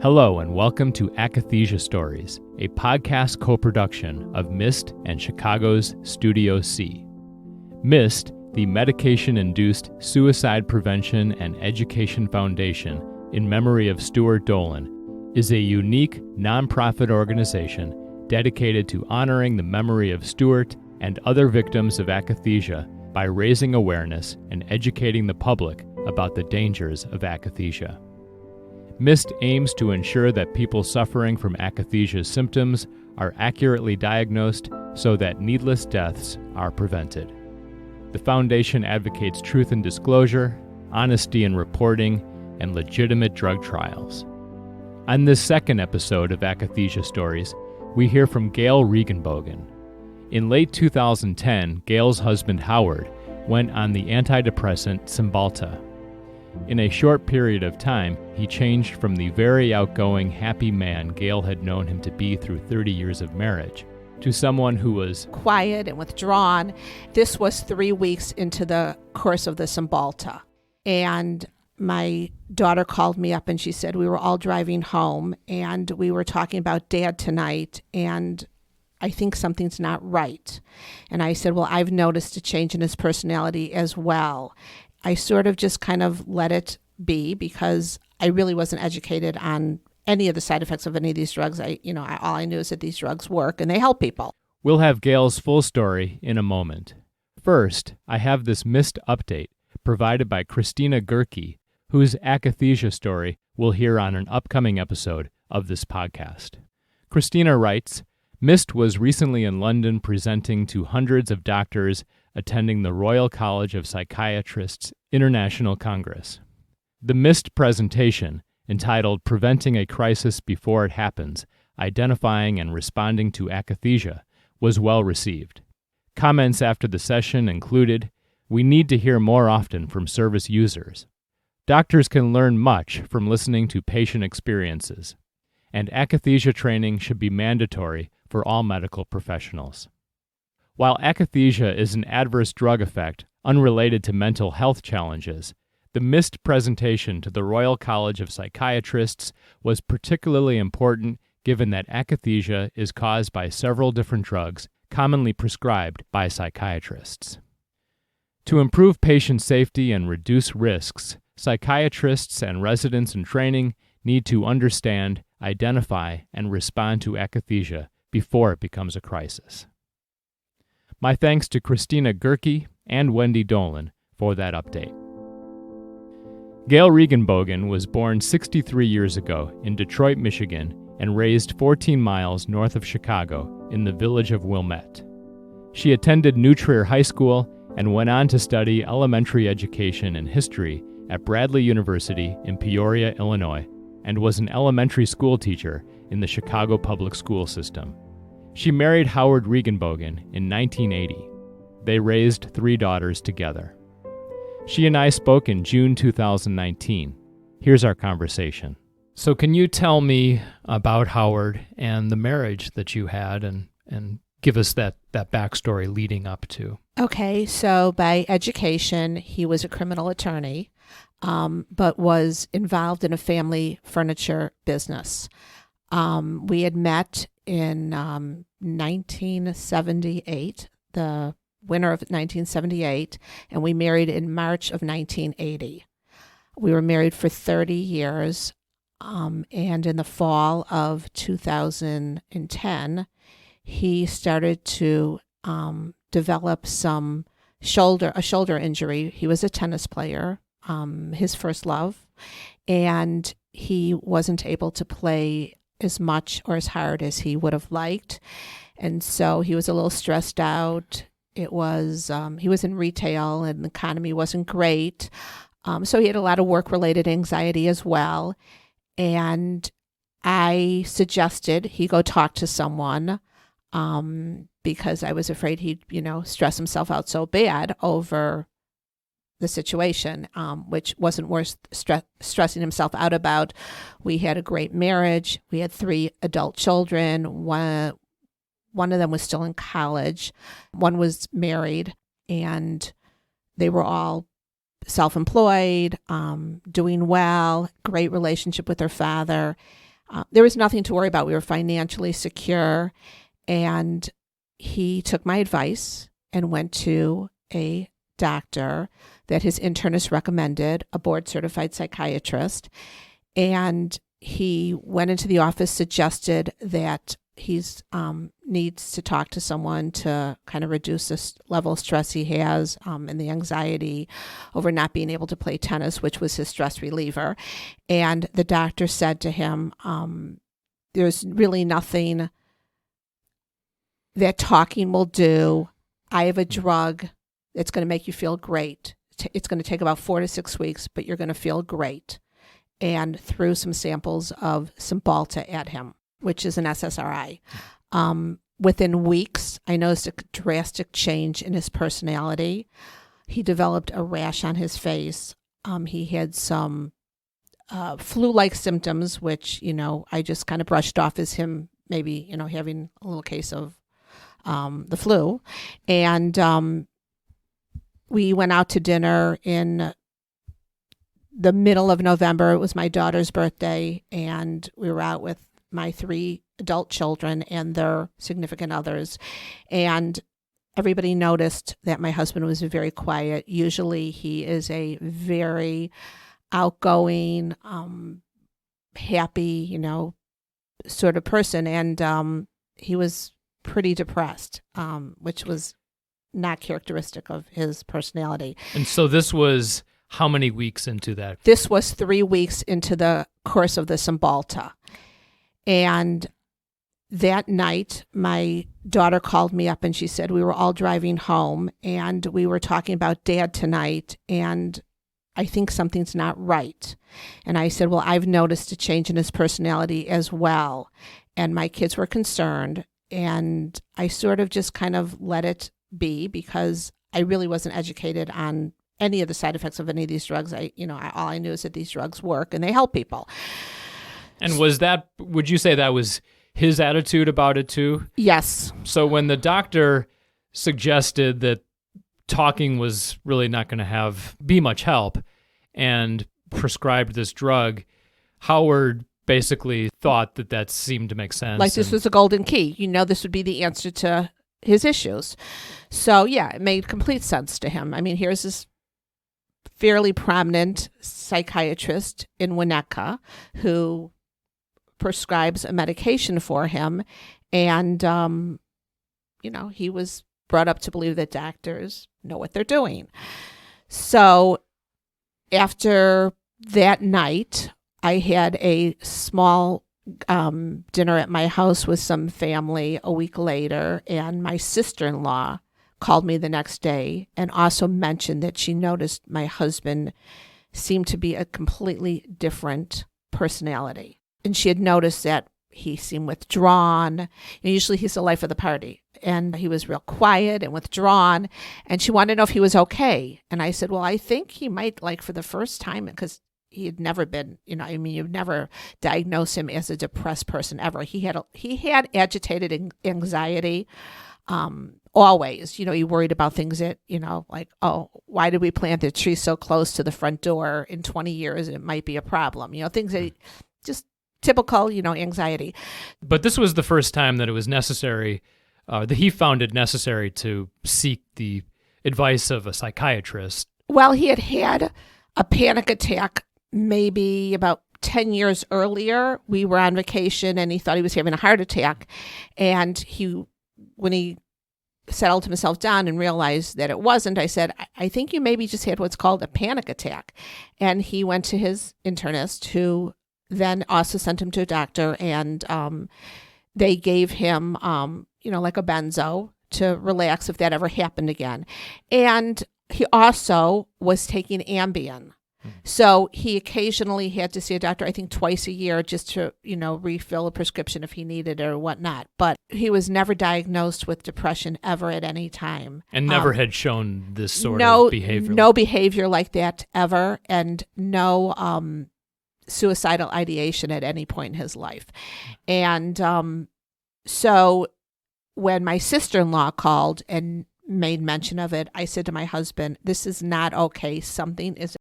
Hello and welcome to Akathisia Stories, a podcast co-production of MISSD and Chicago's Studio C. MISSD, the Medication-Induced Suicide Prevention and Education Foundation in memory of Stuart Dolan, is a unique nonprofit organization dedicated to honoring the memory of Stuart and other victims of akathisia by raising awareness and educating the public about the dangers of akathisia. MISSD aims to ensure that people suffering from akathisia symptoms are accurately diagnosed so that needless deaths are prevented. The foundation advocates truth in disclosure, honesty in reporting, and legitimate drug trials. On this second episode of Akathisia Stories, we hear from Gail Regenbogen. In late 2010, Gail's husband Howard went on the antidepressant Cymbalta. In a short period of time, he changed from the very outgoing, happy man Gail had known him to be through 30 years of marriage to someone who was quiet and withdrawn. This was 3 weeks into the course of the Cymbalta. And my daughter called me up and she said, we were all driving home and we were talking about Dad tonight and I think something's not right. And I said, well, I've noticed a change in his personality as well. I sort of just kind of let it be because I really wasn't educated on any of the side effects of any of these drugs. All I knew is that these drugs work and they help people. We'll have Gail's full story in a moment. First, I have this MISSD update provided by Christina Gerke, whose akathisia story we'll hear on an upcoming episode of this podcast. Christina writes, MISSD was recently in London presenting to hundreds of doctors attending the Royal College of Psychiatrists International Congress. The MISSD presentation, entitled Preventing a Crisis Before It Happens, Identifying and Responding to Akathisia, was well received. Comments after the session included, "We need to hear more often from service users. Doctors can learn much from listening to patient experiences, and akathisia training should be mandatory for all medical professionals." While akathisia is an adverse drug effect unrelated to mental health challenges, the MISSD presentation to the Royal College of Psychiatrists was particularly important given that akathisia is caused by several different drugs commonly prescribed by psychiatrists. To improve patient safety and reduce risks, psychiatrists and residents in training need to understand, identify, and respond to akathisia before it becomes a crisis. My thanks to Christina Gerke and Wendy Dolan for that update. Gail Regenbogen was born 63 years ago in Detroit, Michigan, and raised 14 miles north of Chicago in the village of Wilmette. She attended New Trier High School and went on to study elementary education and history at Bradley University in Peoria, Illinois, and was an elementary school teacher in the Chicago public school system. She married Howard Regenbogen in 1980. They raised 3 daughters together. She and I spoke in June 2019. Here's our conversation. So can you tell me about Howard and the marriage that you had and give us that backstory leading up to? Okay, so by education, he was a criminal attorney, but was involved in a family furniture business. We had met in 1978, the winter of 1978, and we married in March of 1980. We were married for 30 years, and in the fall of 2010, he started to develop a shoulder injury. He was a tennis player, his first love, and he wasn't able to play as much or as hard as he would have liked. And so he was a little stressed out. He was in retail and the economy wasn't great. So he had a lot of work-related anxiety as well. And I suggested he go talk to someone because I was afraid he'd, stress himself out so bad over the situation, which wasn't worth stressing himself out about. We had a great marriage. We had 3 adult children. One of them was still in college. One was married, and they were all self-employed, doing well, great relationship with their father. There was nothing to worry about. We were financially secure. And he took my advice and went to a doctor that his internist recommended, a board-certified psychiatrist. And he went into the office, suggested that he's needs to talk to someone to kind of reduce this level of stress he has and the anxiety over not being able to play tennis, which was his stress reliever. And the doctor said to him, there's really nothing that talking will do. I have a drug that's going to make you feel great. It's going to take about 4 to 6 weeks, but you're going to feel great. And threw some samples of Cymbalta at him, which is an SSRI. Within weeks, I noticed a drastic change in his personality. He developed a rash on his face. He had some flu-like symptoms, which, I just kind of brushed off as him maybe, having a little case of the flu. And we went out to dinner in the middle of November. It was my daughter's birthday, and we were out with my 3 adult children and their significant others. And everybody noticed that my husband was very quiet. Usually he is a very outgoing, happy, sort of person. And he was pretty depressed, which was not characteristic of his personality. And so this was how many weeks into that? This was 3 weeks into the course of the Cymbalta. And that night, my daughter called me up and she said, we were all driving home and we were talking about Dad tonight, and I think something's not right. And I said, well, I've noticed a change in his personality as well. And my kids were concerned, and I sort of just kind of let it be because I really wasn't educated on any of the side effects of any of these drugs. All I knew is that these drugs work and they help people. And would you say that was his attitude about it too? Yes. So when the doctor suggested that talking was really not going to be much help and prescribed this drug, Howard basically thought that seemed to make sense. Like this was a golden key. This would be the answer to his issues. So yeah, it made complete sense to him. I mean, here's this fairly prominent psychiatrist in Winnetka who prescribes a medication for him. And, he was brought up to believe that doctors know what they're doing. So after that night, I had a small dinner at my house with some family a week later, and my sister-in-law called me the next day and also mentioned that she noticed my husband seemed to be a completely different personality. And she had noticed that he seemed withdrawn. And usually he's the life of the party. And he was real quiet and withdrawn. And she wanted to know if he was okay. And I said, well, I think he might, for the first time, because he had never been, you'd never diagnose him as a depressed person ever. He had agitated anxiety. Always, he worried about things that, why did we plant the tree so close to the front door? In 20 years, it might be a problem. Things that just typical, anxiety. But this was the first time that it was necessary, that he found it necessary to seek the advice of a psychiatrist. Well, he had a panic attack maybe about 10 years earlier. We were on vacation and he thought he was having a heart attack. And when he settled himself down and realized that it wasn't, I said, I think you maybe just had what's called a panic attack. And he went to his internist, who then also sent him to a doctor, and they gave him, like a benzo to relax if that ever happened again. And he also was taking Ambien. So he occasionally had to see a doctor, I think twice a year, just to, refill a prescription if he needed it or whatnot. But he was never diagnosed with depression ever at any time. And never had shown this sort of behavior. No behavior like that ever, and no suicidal ideation at any point in his life. And so when my sister-in-law called and made mention of it, I said to my husband, this is not okay. Something is